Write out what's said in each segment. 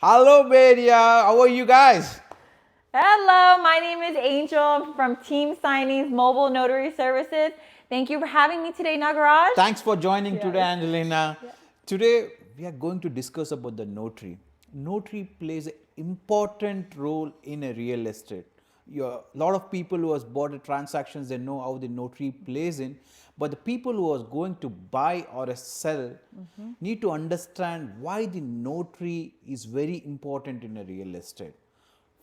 Hello, Beria. How are you guys? Hello, my name is Angel. I'm from Team Signing's Mobile Notary Services. Thank you for having me today, Nagaraj. Thanks for joining today, Yes. Angelina. Today, we are going to discuss about the notary. Notary plays an important role in a real estate. A lot of people who has bought the transactions, they know how the notary plays in. But the people who are going to buy or sell need to understand why the notary is very important in a real estate.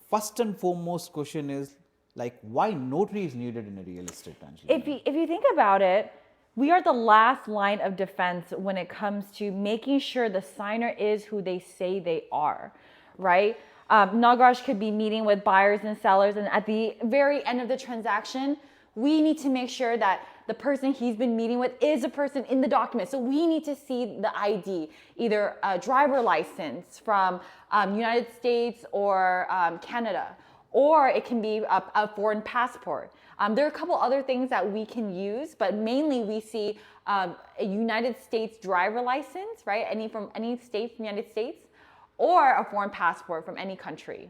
First and foremost question is like why notary is needed in a real estate, If Angelina? you think about it, we are the last line of defense when it comes to making sure the signer is who they say they are, right? Nagaraj could be meeting with buyers and sellers, and at the very end of the transaction, we need to make sure that the person he's been meeting with is a person in the document. So we need to see the ID, either a driver license from United States or Canada, or it can be a foreign passport. There are a couple other things that we can use, but mainly we see a United States driver license, right? From any state from the United States, or a foreign passport from any country.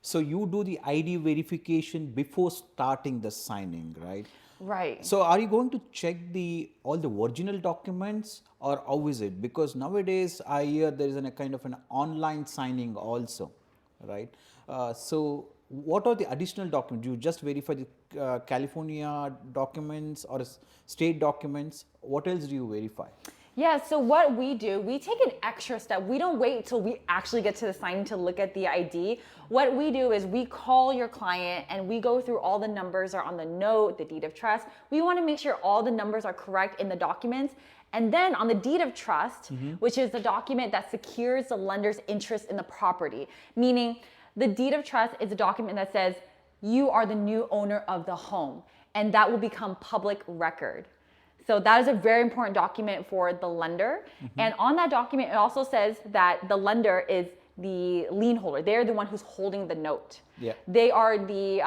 So you do the ID verification before starting the signing, right? Right. So are you going to check the all the original documents or how is it? Because nowadays I hear there is a kind of an online signing also, right? So what are the additional documents? Do you just verify the California documents or state documents? What else do you verify? Yeah, so what we do, we take an extra step. We don't wait until we actually get to the signing to look at the ID. What we do is we call your client and we go through all the numbers are on the note, the deed of trust. We want to make sure all the numbers are correct in the documents. And then on the deed of trust, which is the document that secures the lender's interest in the property, meaning the deed of trust is a document that says you are the new owner of the home, and that will become public record. So that is a very important document for the lender. And on that document, it also says that the lender is the lien holder. They're the one who's holding the note. Yeah. They are the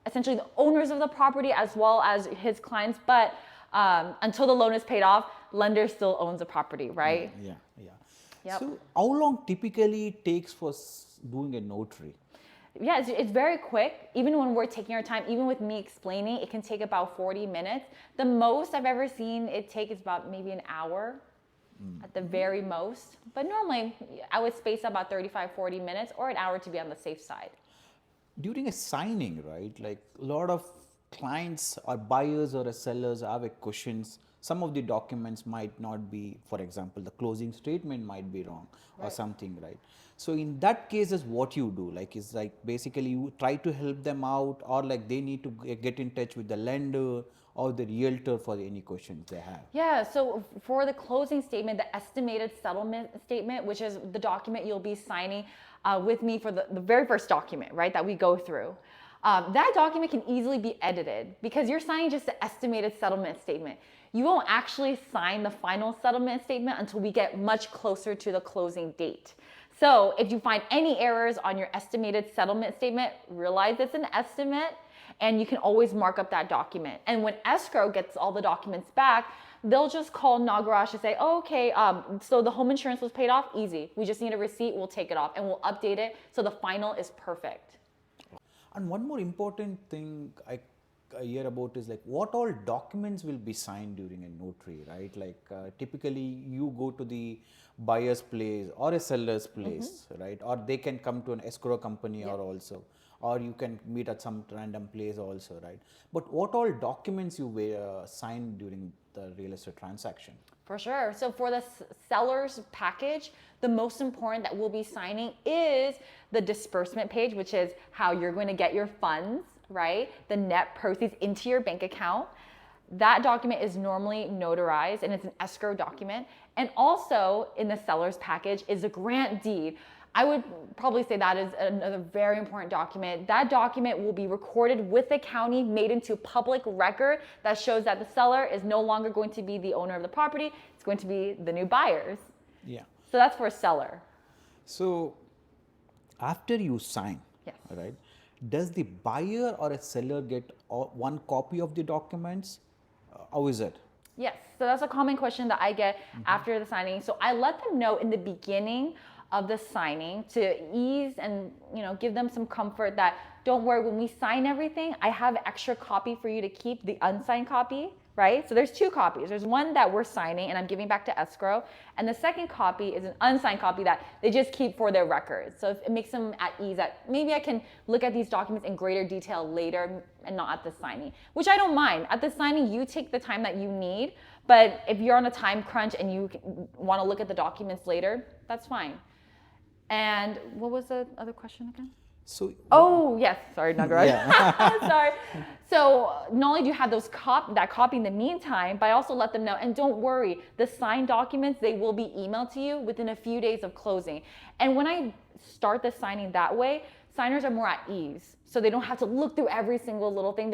essentially the owners of the property as well as his clients. But until the loan is paid off, lender still owns the property, right? Yeah, yeah. Yep. So how long typically it takes for doing a notary? Yeah, it's very quick. Even when we're taking our time, even with me explaining, it can take about 40 minutes. The most I've ever seen it take is about maybe an hour at the very most. But normally I would space about 35, 40 minutes or an hour to be on the safe side. During a signing, right? Like a lot of clients or buyers or sellers have a questions. Some of the documents might not be, for example, the closing statement might be wrong or something, right? So in that case, is what you do? Like, is like basically you try to help them out, or like they need to get in touch with the lender or the realtor for any questions they have. Yeah, so for the closing statement, the estimated settlement statement, which is the document you'll be signing with me for the very first document, right, that we go through. That document can easily be edited because you're signing just the estimated settlement statement. You won't actually sign the final settlement statement until we get much closer to the closing date. So if you find any errors on your estimated settlement statement, realize it's an estimate and you can always mark up that document. And when escrow gets all the documents back, they'll just call Nagaraj to say, oh, okay, so the home insurance was paid off, easy. We just need a receipt, we'll take it off and we'll update it so the final is perfect. And one more important thing I hear about is like what all documents will be signed during a notary, right? Like typically you go to the buyer's place or a seller's place, right? Or they can come to an escrow company or also, or you can meet at some random place also, right? But what all documents you sign during the real estate transaction? For sure. So for the seller's package, the most important that we'll be signing is the disbursement page, which is how you're going to get your funds, right? The net proceeds into your bank account. That document is normally notarized and it's an escrow document. And also in the seller's package is a grant deed. I would probably say that is another very important document. That document will be recorded with the county, made into public record that shows that the seller is no longer going to be the owner of the property. It's going to be the new buyers. Yeah. So that's for a seller. So after you sign, Yes. right, does the buyer or a seller get one copy of the documents? How is it? Yes, so that's a common question that I get after the signing. So I let them know in the beginning of the signing to ease and give them some comfort that don't worry, when we sign everything, I have extra copy for you to keep, the unsigned copy, right? So there's two copies. There's one that we're signing and I'm giving back to escrow, and the second copy is an unsigned copy that they just keep for their records. So it makes them at ease that maybe I can look at these documents in greater detail later and not at the signing, which I don't mind. At the signing, you take the time that you need, but if you're on a time crunch and you want to look at the documents later, that's fine. And what was the other question again? So, oh yes, sorry, Nagaraj. Yeah. Sorry. So not only do you have those that copy in the meantime, but I also let them know, and don't worry, the signed documents, they will be emailed to you within a few days of closing. And when I start the signing that way, signers are more at ease. So they don't have to look through every single little thing.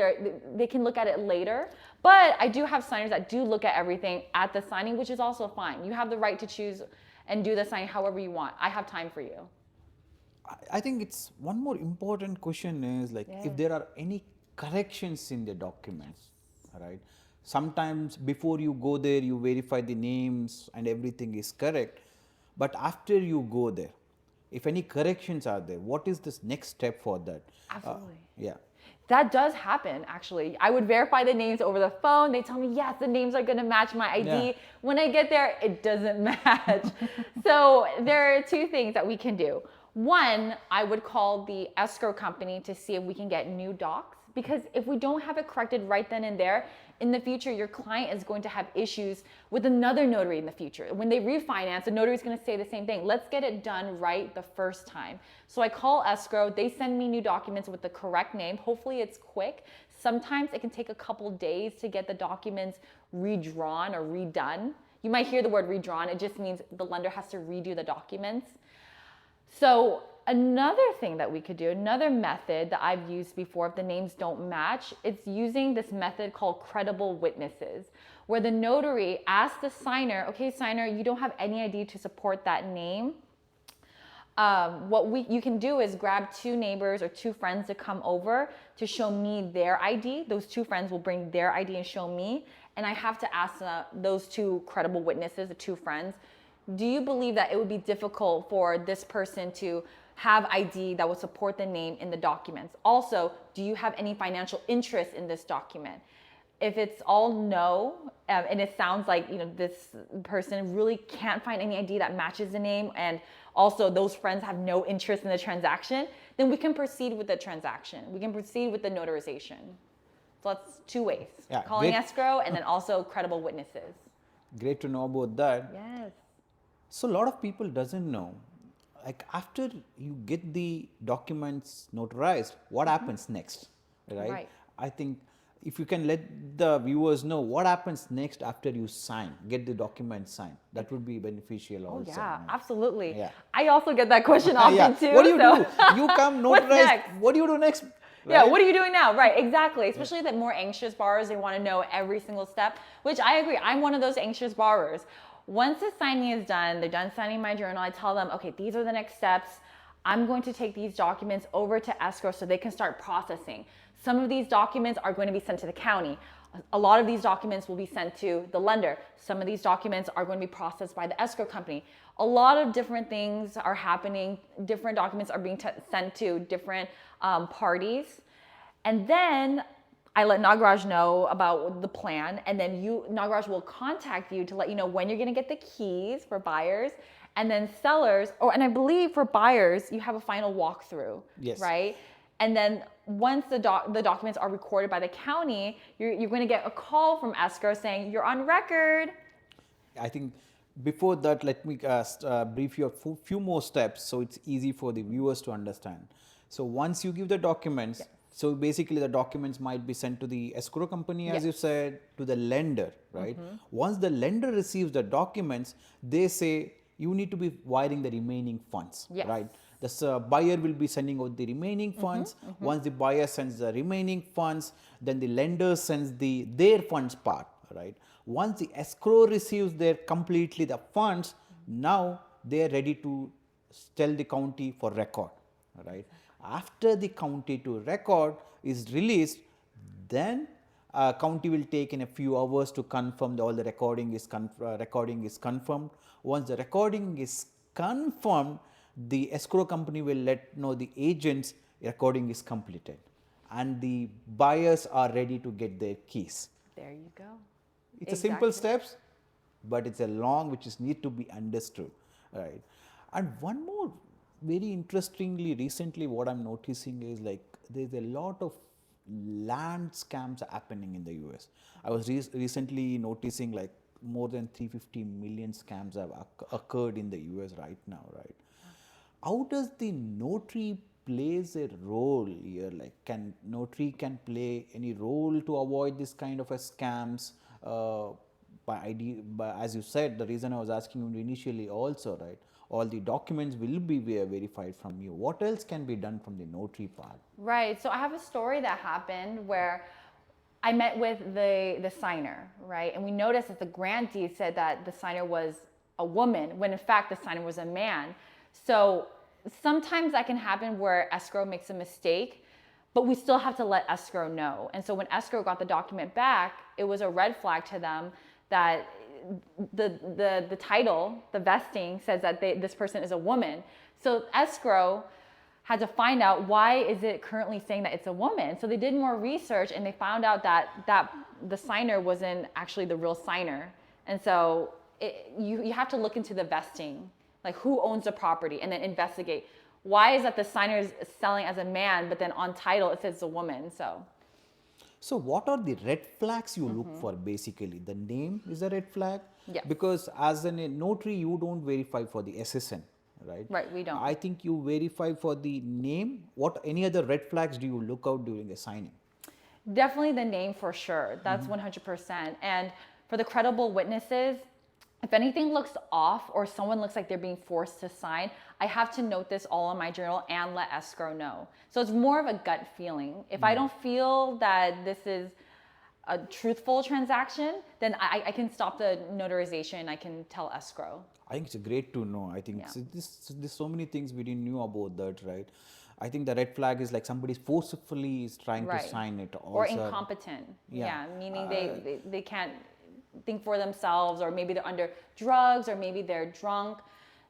They can look at it later. But I do have signers that do look at everything at the signing, which is also fine. You have the right to choose and do the signing however you want. I have time for you. I think it's one more important question is like if there are any corrections in the documents, right? Sometimes before you go there, you verify the names and everything is correct. But after you go there, if any corrections are there, what is this next step for that? Absolutely. Yeah. That does happen, actually. I would verify the names over the phone. They tell me, yes, the names are going to match my ID. Yeah. When I get there, it doesn't match. So there are two things that we can do. One, I would call the escrow company to see if we can get new docs, because if we don't have it corrected right then and there, in the future, your client is going to have issues with another notary in the future. When they refinance, the notary is going to say the same thing. Let's get it done right the first time. So I call escrow. They send me new documents with the correct name. Hopefully it's quick. Sometimes it can take a couple days to get the documents redrawn or redone. You might hear the word redrawn. It just means the lender has to redo the documents. So another thing that we could do, another method that I've used before if the names don't match, it's using this method called credible witnesses, where the notary asks the signer, okay, signer, you don't have any ID to support that name. What you can do is grab two neighbors or two friends to come over to show me their ID. Those two friends will bring their ID and show me. And I have to ask those two credible witnesses, the two friends, do you believe that it would be difficult for this person to have ID that would support the name in the documents? Also, do you have any financial interest in this document? If it's all no, and it sounds like this person really can't find any ID that matches the name, and also those friends have no interest in the transaction, then we can proceed with the transaction. We can proceed with the notarization. So that's two ways. Yeah, calling great. escrow and then also credible witnesses. Great to know about that. Yes. So a lot of people doesn't know, like after you get the documents notarized, what happens next, right? I think if you can let the viewers know what happens next after you sign, get the document signed, that would be beneficial also. Yeah, absolutely. Yeah. I also get that question often Yeah. too. What do you so. do? You come What's notarized. next? What do you do next? Yeah, Right? what are you doing now? Right, exactly. Especially the more anxious borrowers, they want to know every single step, which I agree. I'm one of those anxious borrowers. Once the signing is done, they're done signing my journal, I tell them, okay, these are the next steps. I'm going to take these documents over to escrow so they can start processing. Some of these documents are going to be sent to the county. A lot of these documents will be sent to the lender. Some of these documents are going to be processed by the escrow company. A lot of different things are happening. Different documents are being sent to different parties. And then I let Nagaraj know about the plan, and then Nagaraj will contact you to let you know when you're going to get the keys for buyers, and then sellers. Oh, and I believe for buyers, you have a final walkthrough, Yes. right? And then once the documents are recorded by the county, you're going to get a call from escrow saying you're on record. I think before that, let me brief you a few more steps so it's easy for the viewers to understand. So once you give the documents, so basically the documents might be sent to the escrow company, as you said, to the lender, right? Once the lender receives the documents, they say you need to be wiring the remaining funds, right? The buyer will be sending out the remaining funds. Once the buyer sends the remaining funds, then the lender sends their funds part, right? Once the escrow receives completely the funds, now they are ready to tell the county for record, right? After the county to record is released, then county will take in a few hours to confirm all the recording is confirmed. Once the recording is confirmed, the escrow company will let know the agents recording is completed and the buyers are ready to get their keys. There you go. It's a simple steps, but it's a long which is need to be understood, right? And one more very interestingly recently what I'm noticing is like there's a lot of land scams happening in the US. I was recently noticing like more than 350 million scams have occurred in the US right now, right? How does the notary plays a role here? Like, can notary can play any role to avoid this kind of a scams? By as you said, the reason I was asking you initially also, right? All the documents will be verified from you. What else can be done from the notary part? Right. So I have a story that happened where I met with the signer, right? And we noticed that the grantee said that the signer was a woman when in fact the signer was a man. So sometimes that can happen where escrow makes a mistake, but we still have to let escrow know. And so when escrow got the document back, it was a red flag to them that the title, the vesting says that this person is a woman. So escrow had to find out why is it currently saying that it's a woman. So they did more research and they found out that the signer wasn't actually the real signer. And so you have to look into the vesting, like who owns the property, and then investigate why is that the signer is selling as a man, but then on title it says it's a woman. So what are the red flags you look for basically? The name is a red flag? Yes. Because as a notary, you don't verify for the SSN, right? Right, we don't. I think you verify for the name. What any other red flags do you look out during a signing? Definitely the name for sure. That's 100%. And for the credible witnesses, if anything looks off or someone looks like they're being forced to sign, I have to note this all in my journal and let escrow know. So it's more of a gut feeling. If I don't feel that this is a truthful transaction, then I can stop the notarization. I can tell escrow. I think it's great to know. I think there's so many things we didn't know about that, right? I think the red flag is like somebody forcefully is trying to sign it. Or incompetent. Yeah, meaning they can't think for themselves, or maybe they're under drugs, or maybe they're drunk.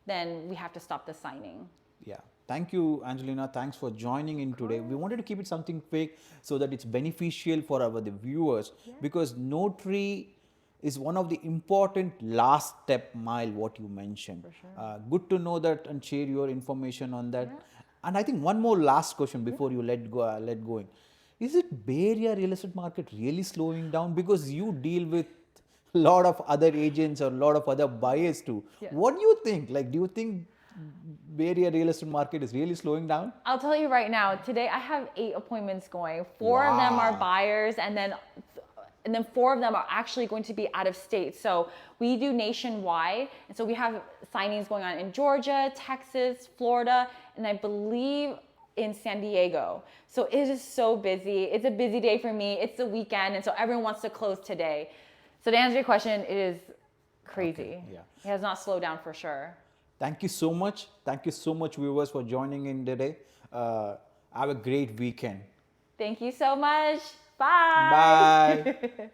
Then we have to stop the signing. Yeah. Thank you, Angelina. Thanks for joining in today. We wanted to keep it something quick so that it's beneficial for the viewers, because notary is one of the important last step mile what you mentioned. For sure. Good to know that and share your information on that. And I think one more last question before you let go. Is it Bay Area real estate market really slowing down? Because you deal with a lot of other agents or a lot of other buyers too. What do you think? Like, do you think Bay Area real estate market is really slowing down? I'll tell you right now, today I have 8 appointments going. 4 of them are buyers, and then 4 of them are actually going to be out of state. So we do nationwide. And so we have signings going on in Georgia, Texas, Florida, and I believe in San Diego. So it is so busy. It's a busy day for me. It's the weekend. And so everyone wants to close today. So to answer your question, it is crazy. It has not slowed down for sure. Thank you so much. Thank you so much, viewers, for joining in today. Have a great weekend. Thank you so much. Bye. Bye.